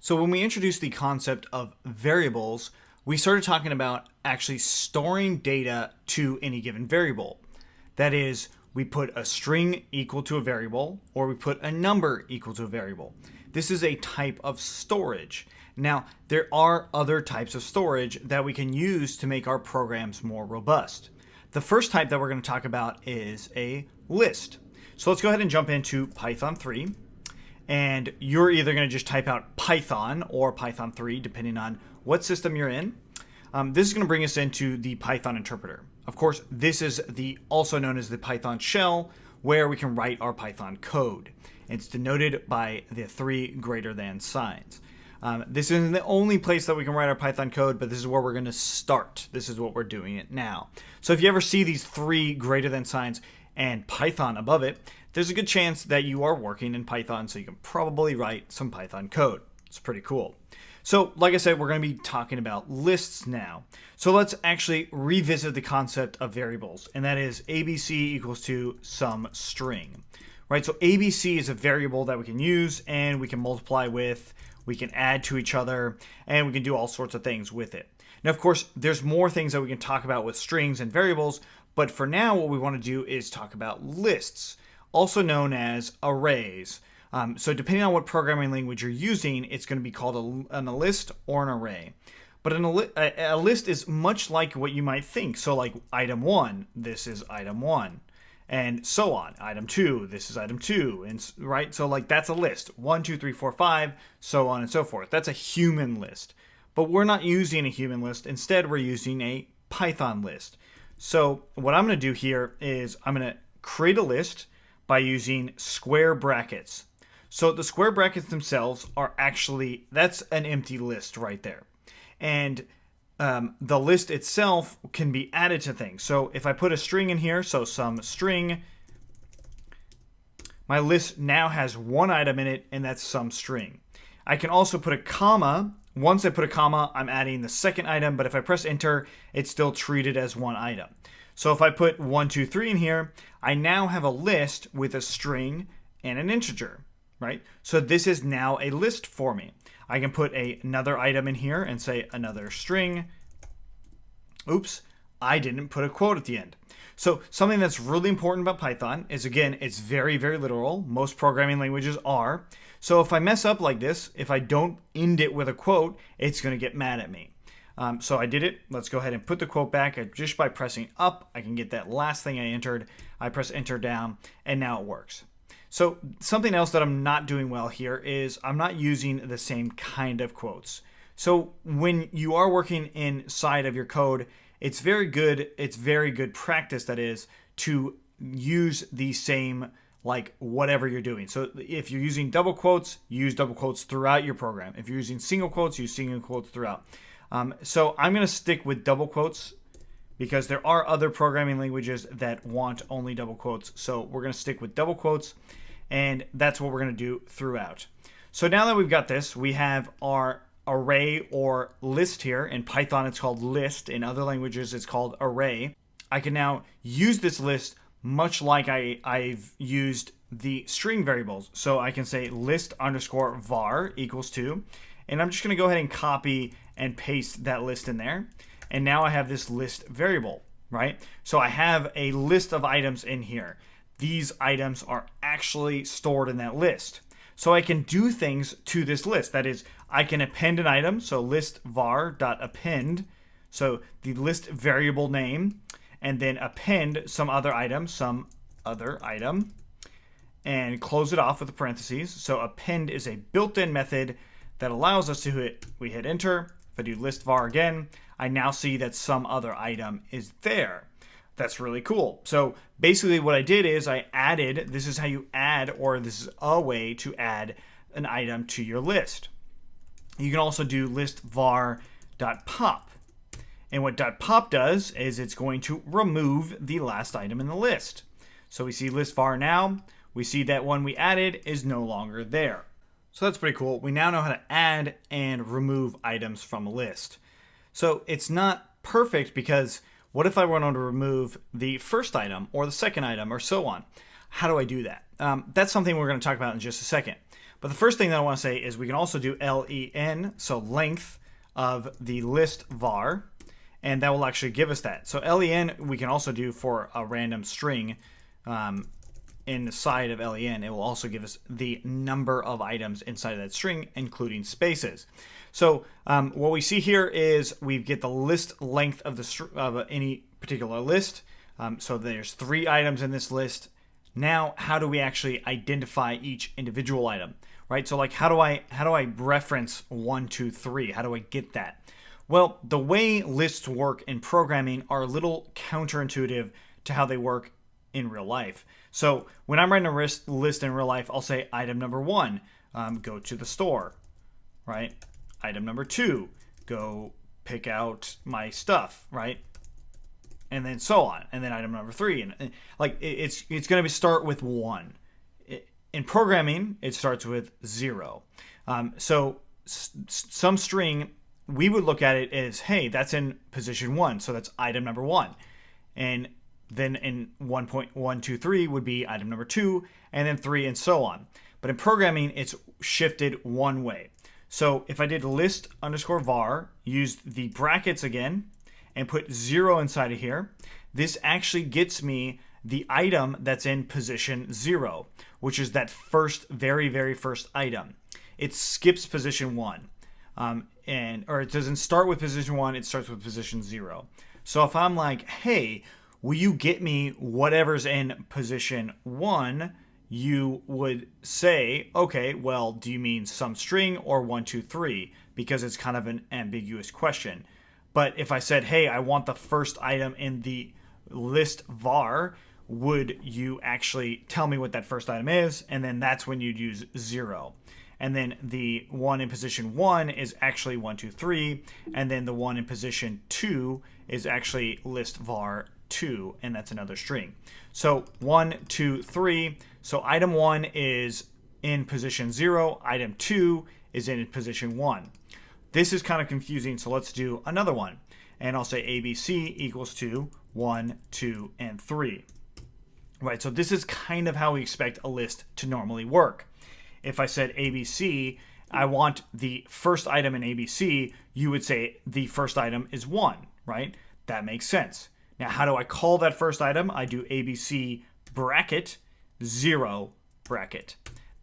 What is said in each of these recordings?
So when we introduced the concept of variables, we started talking about actually storing data to any given variable. That is, we put a string equal to a variable, or we put a number equal to a variable. This is a type of storage. Now, there are other types of storage that we can use to make our programs more robust. The first type that we're going to talk about is a list. So let's go ahead and jump into Python 3. And you're either going to just type out Python or Python 3, depending on what system you're in. This is going to bring us into the Python interpreter. Of course, this is also known as the Python shell, where we can write our Python code. It's denoted by the 3 greater than signs. This isn't the only place that we can write our Python code, but this is where we're going to start. This is what we're doing it now. So if you ever see these 3 greater than signs and Python above it, there's a good chance that you are working in Python, so you can probably write some Python code. It's pretty cool. So like I said, we're going to be talking about lists now. So let's actually revisit the concept of variables, and that is ABC equals to some string. Right? So ABC is a variable that we can use and we can multiply with, we can add to each other, and we can do all sorts of things with it. Now, of course, there's more things that we can talk about with strings and variables, but for now, what we want to do is talk about lists, also known as arrays. So depending on what programming language you're using, it's going to be called a list or an array. But a list is much like what you might think. So like item 1, this is item 1. And so on. Item 2, this is item 2. And right? So like that's a list. 1, 2, 3, 4, 5, so on and so forth. That's a human list. But we're not using a human list. Instead, we're using a Python list. So what I'm going to do here is I'm going to create a list by using square brackets. So the square brackets themselves are actually, that's an empty list right there. And the list itself can be added to things. So if I put a string in here, so some string, my list now has one item in it, and that's some string. I can also put a comma. Once I put a comma, I'm adding the second item, but if I press enter, it's still treated as one item. So if I put 1, 2, 3 in here, I now have a list with a string and an integer, right? So this is now a list for me. I can put another item in here and say another string. Oops, I didn't put a quote at the end. So something that's really important about Python is, again, it's very, very literal. Most programming languages are. So if I mess up like this, if I don't end it with a quote, it's going to get mad at me. So I did it. Let's go ahead and put the quote back. Just by pressing up, I can get that last thing I entered. I press enter down, and now it works. So something else that I'm not doing well here is I'm not using the same kind of quotes. So when you are working inside of your code, it's very good practice, that is, to use the same, like, whatever you're doing. So if you're using double quotes, use double quotes throughout your program. If you're using single quotes, use single quotes throughout. So I'm going to stick with double quotes because there are other programming languages that want only double quotes. So we're going to stick with double quotes, and that's what we're going to do throughout. So now that we've got this, we have our array or list here. In Python, it's called list. In other languages, it's called array. I can now use this list much like I've used the string variables. So I can say list underscore var equals to, and I'm just going to go ahead and copy and paste that list in there. And now I have this list variable, right? So I have a list of items in here. These items are actually stored in that list. So I can do things to this list. That is, I can append an item. So list var.append. So the list variable name, and then append some other item, and close it off with a parentheses. So append is a built-in method that allows us to hit enter. If I do list var again, I now see that some other item is there. That's really cool. So basically what I did is I added, this is how you add, or this is a way to add an item to your list. You can also do list var.pop. And what .pop does is it's going to remove the last item in the list. So we see list var now. We see that one we added is no longer there. So that's pretty cool. We now know how to add and remove items from a list. So it's not perfect because what if I want to remove the first item or the second item or so on? How do I do that? That's something we're going to talk about in just a second. But the first thing that I want to say is we can also do len, so length of the list var, and that will actually give us that. So len we can also do for a random string inside of len. It will also give us the number of items inside of that string, including spaces. So what we see here is we get the list length of any particular list. So there's 3 items in this list. Now, how do we actually identify each individual item, right? So like, how do I reference 1, 2, 3? How do I get that? Well, the way lists work in programming are a little counterintuitive to how they work in real life. So when I'm writing a list in real life, I'll say item number 1, go to the store, right? Item number 2, go pick out my stuff, right? And then so on. And then item number 3, and like it's going to start with 1. In programming, it starts with 0. So some string, we would look at it as, hey, that's in position 1, so that's item number 1. And then in 1.123 would be item number 2, and then 3, and so on. But in programming, it's shifted one way. So if I did list underscore var, used the brackets again, and put 0 inside of here, this actually gets me the item that's in position 0, which is that very, very first item. It skips position 1. Or it doesn't start with position 1, it starts with position 0. So if I'm like, hey, will you get me whatever's in position 1? You would say, okay, well, do you mean some string or 1, 2, 3? Because it's kind of an ambiguous question. But if I said, hey, I want the first item in the list var, would you actually tell me what that first item is? And then that's when you'd use 0. And then the one in position 1 is actually 1, 2, 3. And then the one in position 2 is actually list var 2, and that's another string. So 1, 2, 3. So item 1 is in position 0. Item 2 is in position 1. This is kind of confusing, so let's do another one. And I'll say ABC equals to 1, 2, and 3. Right, so this is kind of how we expect a list to normally work. If I said ABC, I want the first item in ABC, you would say the first item is 1, right? That makes sense. Now, how do I call that first item? I do ABC bracket 0 bracket.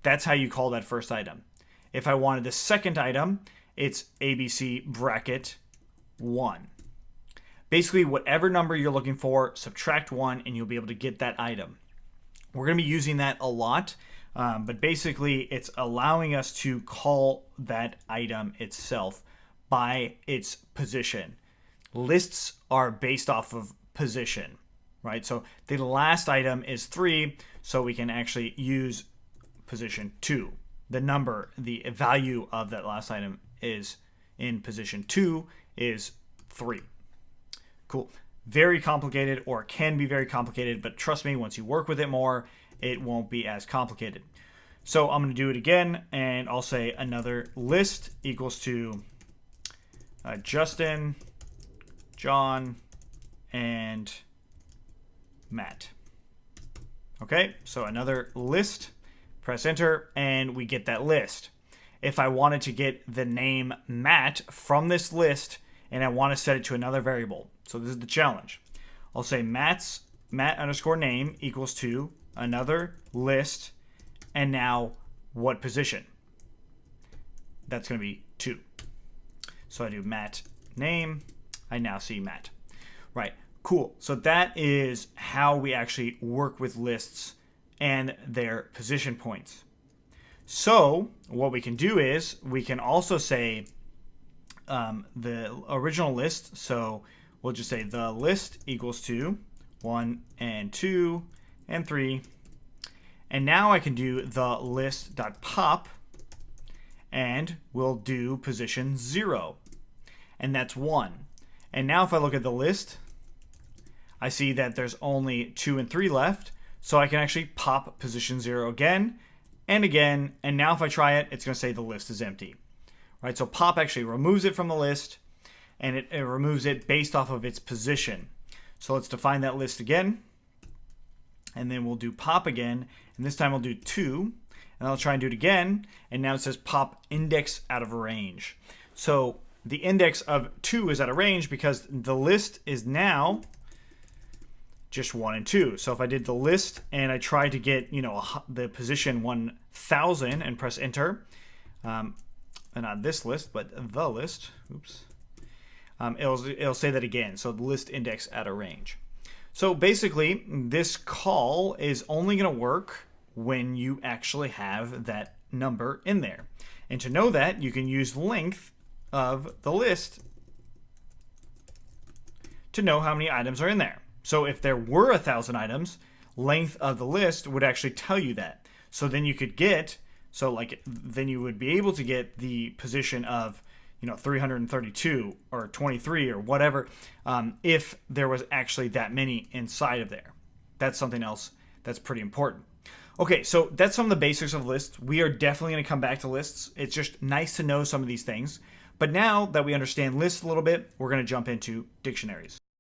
That's how you call that first item. If I wanted the second item, it's ABC bracket 1. Basically, whatever number you're looking for, subtract 1, and you'll be able to get that item. We're going to be using that a lot, but basically, it's allowing us to call that item itself by its position. Lists are based off of position, right? So the last item is 3, so we can actually use position 2. The number, the value of that last item is in position 2 is 3. Cool. Very complicated, or can be very complicated, but trust me, once you work with it more, it won't be as complicated. So I'm going to do it again, and I'll say another list equals to Justin, John, and Matt. Okay, so another list, press enter, and we get that list. If I wanted to get the name Matt from this list, and I want to set it to another variable, so this is the challenge. I'll say Matt underscore name equals to another list, and now what position? That's going to be 2. So I do Matt name, I now see Matt. Right, cool. So that is how we actually work with lists and their position points. So what we can do is we can also say the original list. So we'll just say the list equals to 1 and 2 and 3. And now I can do the list.pop, and we'll do position 0. And that's 1. And now if I look at the list, I see that there's only 2 and 3 left. So I can actually pop position 0 again and again. And now if I try it, it's going to say the list is empty. Right? So pop actually removes it from the list, and it removes it based off of its position. So let's define that list again. And then we'll do pop again. And this time we'll do 2. and I'll try and do it again, and now it says pop index out of range. So the index of 2 is out of range because the list is now just 1 and 2. So if I did the list and I tried to get, the position 1000 and press enter, and not this list, but the list, oops, it'll say that again. So the list index out of range. So basically, this call is only going to work when you actually have that number in there. And to know that, you can use length of the list to know how many items are in there. So if there were 1,000 items, length of the list would actually tell you that. So then you could get, then you would be able to get the position of 332 or 23 or whatever, if there was actually that many inside of there. That's something else that's pretty important. Okay, so that's some of the basics of lists. We are definitely going to come back to lists. It's just nice to know some of these things. But now that we understand lists a little bit, we're going to jump into dictionaries.